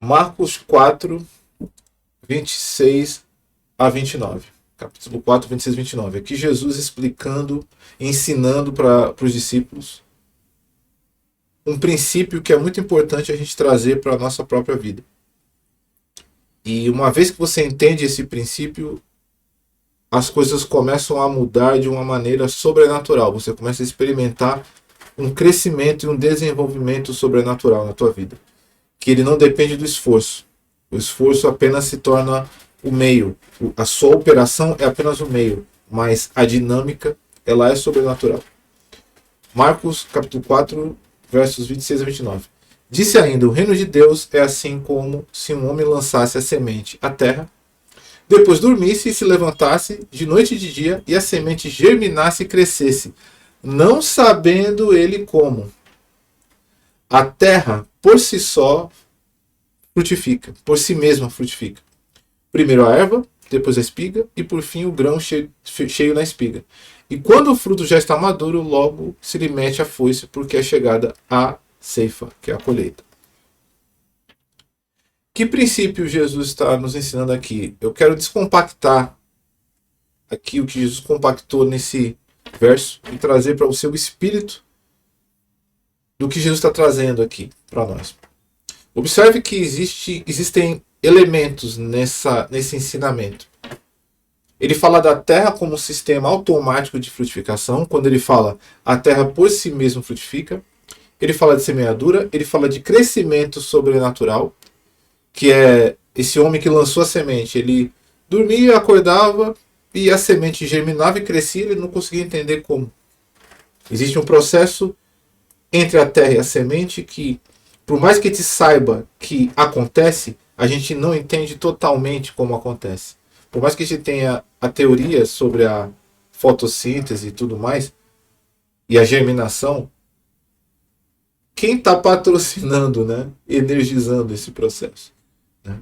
Marcos 4, 26 a 29. Capítulo 4, 26 a 29. Aqui Jesus explicando, ensinando para os discípulos um princípio que é muito importante a gente trazer para a nossa própria vida. E uma vez que você entende esse princípio, as coisas começam a mudar de uma maneira sobrenatural. Você começa a experimentar um crescimento e um desenvolvimento sobrenatural na tua vida. Que ele não depende do esforço. O esforço apenas se torna o meio. A sua operação é apenas o meio. Mas a dinâmica, ela é sobrenatural. Marcos, capítulo 4, versos 26 a 29. Disse ainda, o reino de Deus é assim como se um homem lançasse a semente à terra, depois dormisse e se levantasse de noite e de dia, e a semente germinasse e crescesse, não sabendo ele como. A terra, por si só, frutifica, por si mesma frutifica. Primeiro a erva, depois a espiga, e por fim o grão cheio na espiga. E quando o fruto já está maduro, logo se lhe mete a foice, porque é chegada a ceifa, que é a colheita. Que princípio Jesus está nos ensinando aqui? Eu quero descompactar aqui o que Jesus compactou nesse verso e trazer para o seu espírito do que Jesus está trazendo aqui para nós. Observe que existem elementos nesse ensinamento. Ele fala da terra como um sistema automático de frutificação. Quando ele fala a terra por si mesma frutifica. Ele fala de semeadura. Ele fala de crescimento sobrenatural, que é esse homem que lançou a semente. Ele dormia, acordava e a semente germinava e crescia. Ele não conseguia entender como. Existe um processo entre a terra e a semente que, por mais que a gente saiba que acontece, a gente não entende totalmente como acontece. Por mais que a gente tenha a teoria sobre a fotossíntese e tudo mais, e a germinação, quem está patrocinando, né, energizando esse processo? Né?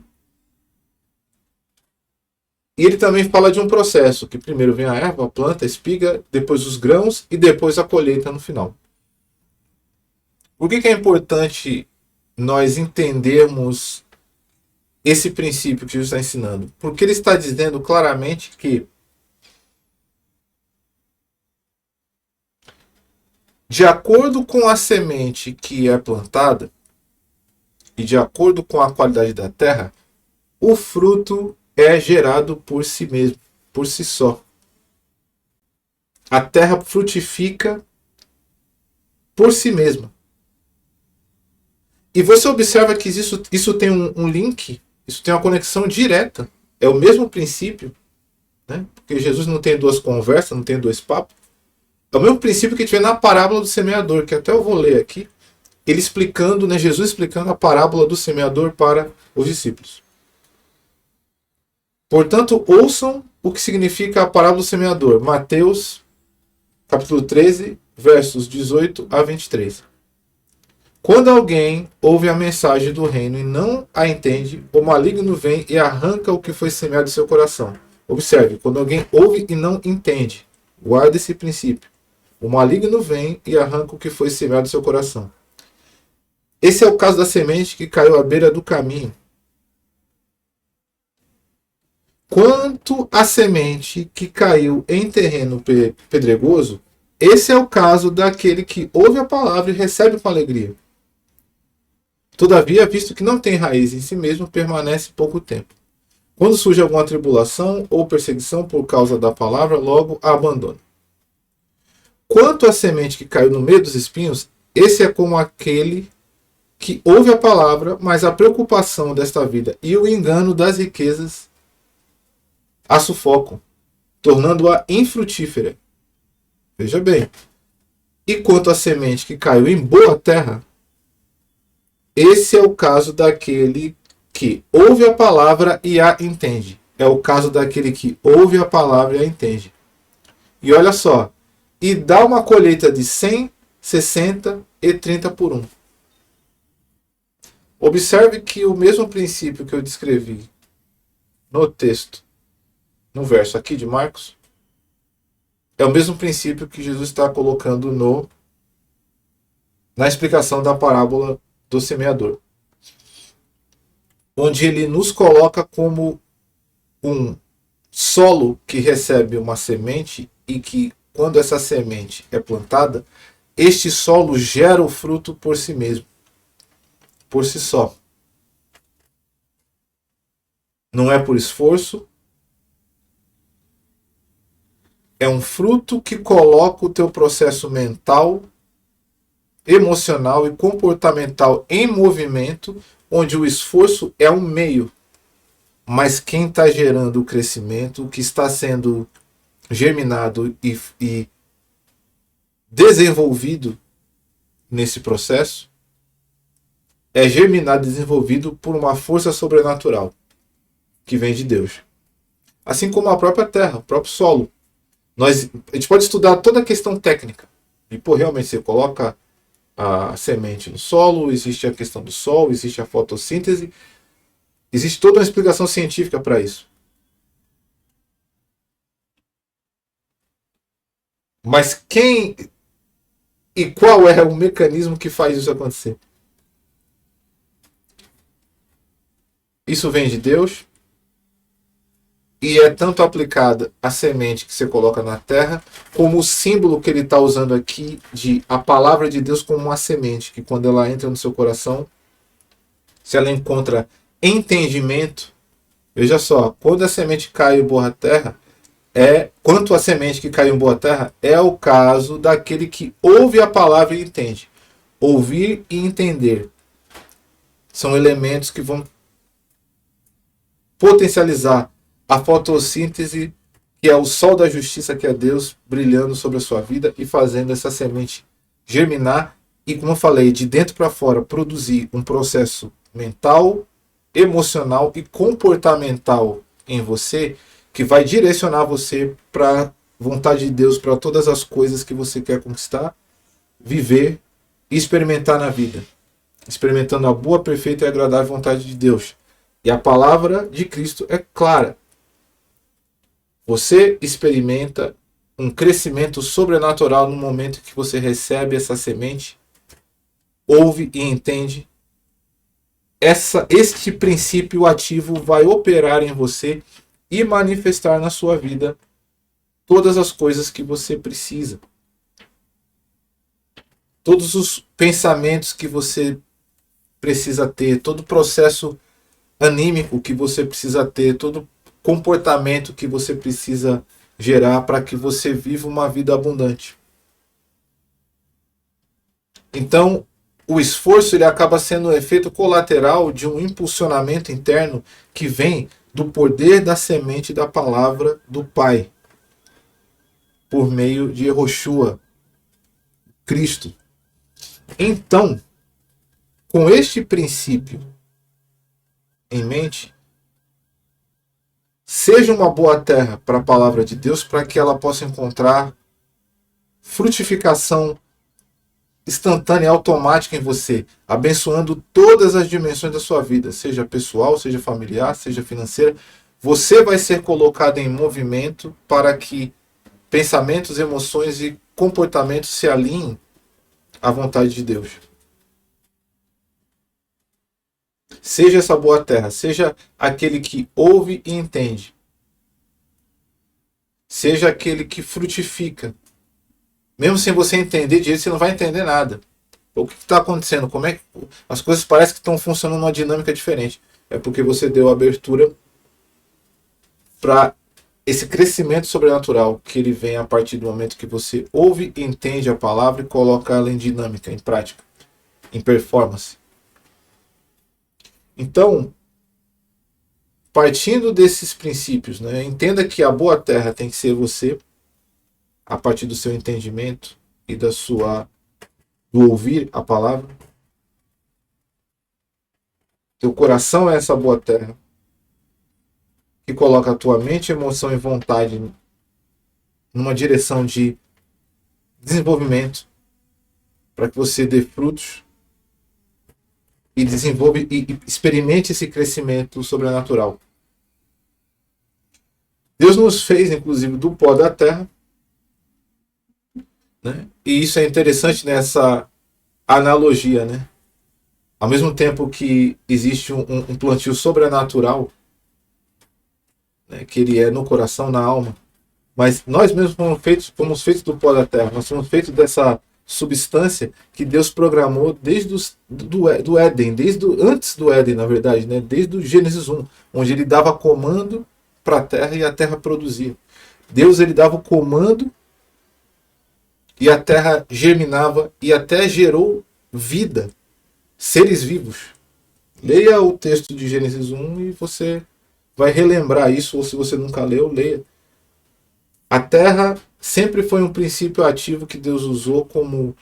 E ele também fala de um processo, que primeiro vem a erva, a planta, a espiga, depois os grãos e depois a colheita no final. Por que é importante nós entendermos esse princípio que Jesus está ensinando? Porque ele está dizendo claramente que, de acordo com a semente que é plantada e de acordo com a qualidade da terra, o fruto é gerado por si mesmo, por si só. A terra frutifica por si mesma. E você observa que isso tem um link, isso tem uma conexão direta. É o mesmo princípio, né? Porque Jesus não tem duas conversas, não tem dois papos. É o mesmo princípio que a gente vê na parábola do semeador, que até eu vou ler aqui, ele explicando, né, Jesus explicando a parábola do semeador para os discípulos. Portanto, ouçam o que significa a parábola do semeador. Mateus, capítulo 13, versos 18 a 23. Quando alguém ouve a mensagem do reino e não a entende, o maligno vem e arranca o que foi semeado em seu coração. Observe, quando alguém ouve e não entende, guarda esse princípio. O maligno vem e arranca o que foi semeado em seu coração. Esse é o caso da semente que caiu à beira do caminho. Quanto à semente que caiu em terreno pedregoso, esse é o caso daquele que ouve a palavra e recebe com alegria. Todavia, visto que não tem raiz em si mesmo, permanece pouco tempo. Quando surge alguma tribulação ou perseguição por causa da palavra, logo a abandona. Quanto à semente que caiu no meio dos espinhos, esse é como aquele que ouve a palavra, mas a preocupação desta vida e o engano das riquezas a sufocam, tornando-a infrutífera. Veja bem. E quanto à semente que caiu em boa terra, esse é o caso daquele que ouve a palavra e a entende. É o caso daquele que ouve a palavra e a entende. E olha só, e dá uma colheita de 100, 60 e 30 por 1. Observe que o mesmo princípio que eu descrevi no texto, no verso aqui de Marcos, é o mesmo princípio que Jesus está colocando na explicação da parábola do semeador. onde ele nos coloca como um solo que recebe uma semente e que, quando essa semente é plantada, este solo gera o fruto por si mesmo, por si só. Não é por esforço, é um fruto que coloca o teu processo mental, emocional e comportamental em movimento, onde o esforço é um meio, mas quem está gerando o crescimento, o que está sendo germinado e desenvolvido nesse processo, é germinado e desenvolvido por uma força sobrenatural que vem de Deus. Assim como a própria terra, o próprio solo. A gente pode estudar toda a questão técnica. E, realmente você coloca a semente no solo, existe a questão do sol, existe a fotossíntese, existe toda uma explicação científica para isso. Mas quem e qual é o mecanismo que faz isso acontecer? Isso vem de Deus e é tanto aplicada a semente que você coloca na terra, como o símbolo que ele está usando aqui de a palavra de Deus como uma semente, que quando ela entra no seu coração, se ela encontra entendimento, veja só, quando a semente cai em boa terra, quanto a semente que caiu em boa terra, é o caso daquele que ouve a palavra e entende. Ouvir e entender são elementos que vão potencializar a fotossíntese, que é o sol da justiça, que é Deus brilhando sobre a sua vida e fazendo essa semente germinar e, como eu falei, de dentro para fora, produzir um processo mental, emocional e comportamental em você, que vai direcionar você para a vontade de Deus, para todas as coisas que você quer conquistar, viver e experimentar na vida. Experimentando a boa, perfeita e agradável vontade de Deus. E a palavra de Cristo é clara. Você experimenta um crescimento sobrenatural no momento que você recebe essa semente, ouve e entende. Este princípio ativo vai operar em você e manifestar na sua vida todas as coisas que você precisa. Todos os pensamentos que você precisa ter, todo o processo anímico que você precisa ter, todo comportamento que você precisa gerar para que você viva uma vida abundante. Então, o esforço ele acaba sendo um efeito colateral de um impulsionamento interno que vem do poder da semente da palavra do Pai, por meio de Yehoshua, Cristo. Então, com este princípio em mente, seja uma boa terra para a palavra de Deus, para que ela possa encontrar frutificação instantânea, automática em você, abençoando todas as dimensões da sua vida, seja pessoal, seja familiar, seja financeira. Você vai ser colocado em movimento para que pensamentos, emoções e comportamentos se alinhem à vontade de Deus. Seja essa boa terra, seja aquele que ouve e entende. Seja aquele que frutifica. Mesmo sem você entender direito, você não vai entender nada. O que está acontecendo? Como é que as coisas parecem que estão funcionando numa dinâmica diferente? É porque você deu abertura para esse crescimento sobrenatural que ele vem a partir do momento que você ouve e entende a palavra e coloca ela em dinâmica, em prática, em performance. Então, partindo desses princípios, né, entenda que a boa terra tem que ser você, a partir do seu entendimento e do ouvir a palavra. Teu coração é essa boa terra que coloca a tua mente, emoção e vontade numa direção de desenvolvimento para que você dê frutos e desenvolva e experimente esse crescimento sobrenatural. Deus nos fez, inclusive, do pó da terra, né? E isso é interessante nessa analogia, né? Ao mesmo tempo que existe um plantio sobrenatural, né, que ele é no coração, na alma, mas nós mesmos fomos feitos do pó da terra, nós somos feitos dessa substância que Deus programou desde do Éden, antes do Éden, na verdade, né, desde o Gênesis 1, onde ele dava comando para a terra e a terra produzia. Deus ele dava o comando e a terra germinava e até gerou vida, seres vivos. Leia o texto de Gênesis 1 e você vai relembrar isso, ou se você nunca leu, leia. A terra sempre foi um princípio ativo que Deus usou como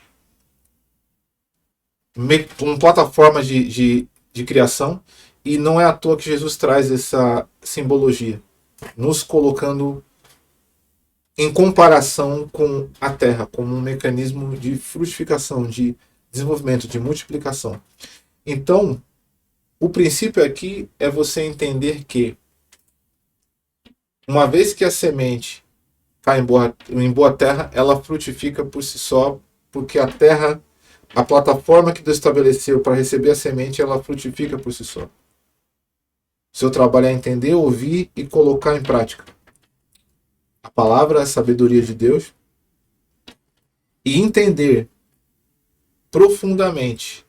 plataforma de criação, e não é à toa que Jesus traz essa simbologia, nos colocando em comparação com a terra, como um mecanismo de frutificação, de desenvolvimento, de multiplicação. Então, o princípio aqui é você entender que, uma vez que a semente cai em boa terra, ela frutifica por si só, porque a terra, a plataforma que Deus estabeleceu para receber a semente, ela frutifica por si só. Seu trabalho é entender, ouvir e colocar em prática a palavra, a sabedoria de Deus, e entender profundamente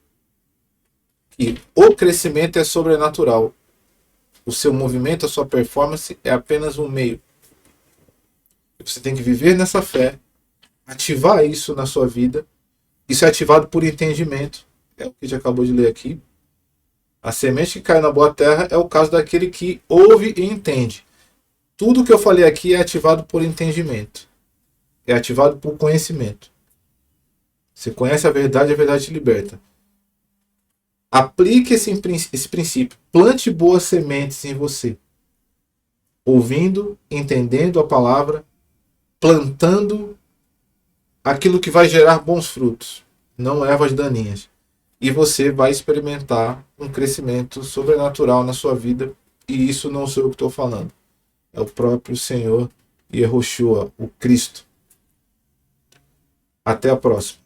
que o crescimento é sobrenatural. O seu movimento, a sua performance é apenas um meio. Você tem que viver nessa fé, ativar isso na sua vida. Isso é ativado por entendimento. É o que a gente acabou de ler aqui. A semente que cai na boa terra é o caso daquele que ouve e entende. Tudo que eu falei aqui é ativado por entendimento. É ativado por conhecimento. Você conhece a verdade te liberta. Aplique esse princípio. Plante boas sementes em você. Ouvindo, entendendo a palavra, plantando aquilo que vai gerar bons frutos, não ervas daninhas. E você vai experimentar um crescimento sobrenatural na sua vida. E isso não sou eu que estou falando. É o próprio Senhor Yehoshua, o Cristo. Até a próxima.